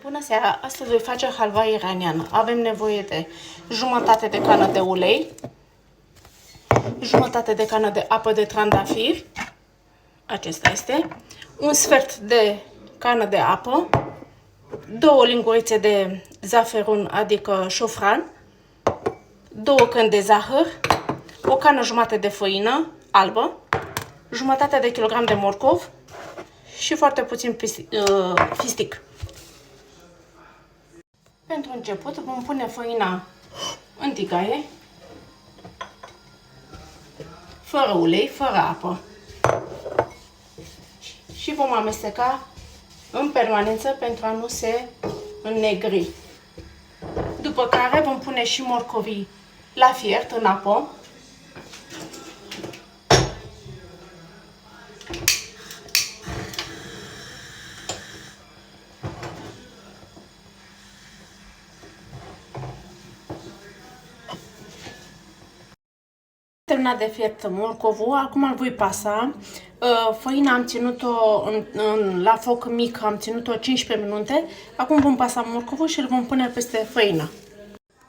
Bună seara! Astăzi voi face halva iraniană. Avem nevoie de jumătate de cană de ulei, jumătate de cană de apă de trandafir, acesta este, un sfert de cană de apă, 2 lingurițe de zaferun, adică șofran, 2 căni de zahăr, o cană jumătate de făină albă, jumătate de kilogram de morcov și foarte puțin fistic. Pentru început vom pune făina în tigaie, fără ulei, fără apă. Și vom amesteca în permanență pentru a nu se înnegri. După care vom pune și morcovii la fiert în apă. Terminat de fiert morcovul, acum îl voi pasa. Făina am ținut-o la foc mic, am ținut-o 15 minute. Acum vom pasa morcovul și îl vom pune peste făină.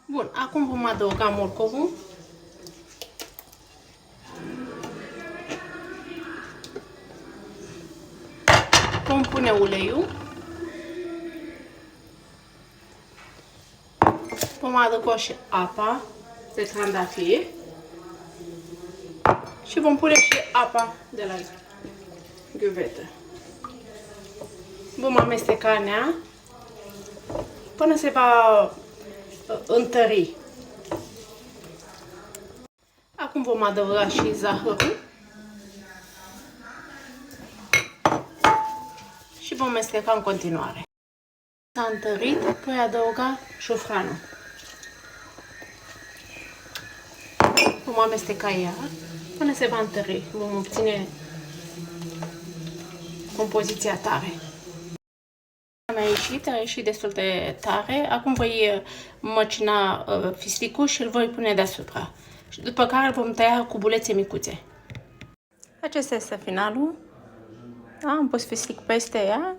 Bun, acum vom adăuga morcovul. Vom pune uleiul. Vom adăuga și apa de trandafir. Și vom pune și apa de la ghiuvetă. Vom amesteca nea până se va întări. Acum vom adăuga și zahărul și vom amesteca în continuare. S-a întărit, voi adăuga șofranul. Vom amesteca iar până se va întări. Vom obține compoziția tare. A ieșit destul de tare. Acum voi măcina fisticul și îl voi pune deasupra. După care îl vom tăia cu bulețe micuțe. Acesta este finalul. Am pus fistic peste ea.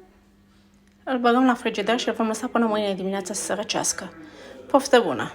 Îl băgăm la frigider și îl vom lăsa până mâine dimineața să se răcească. Poftă bună!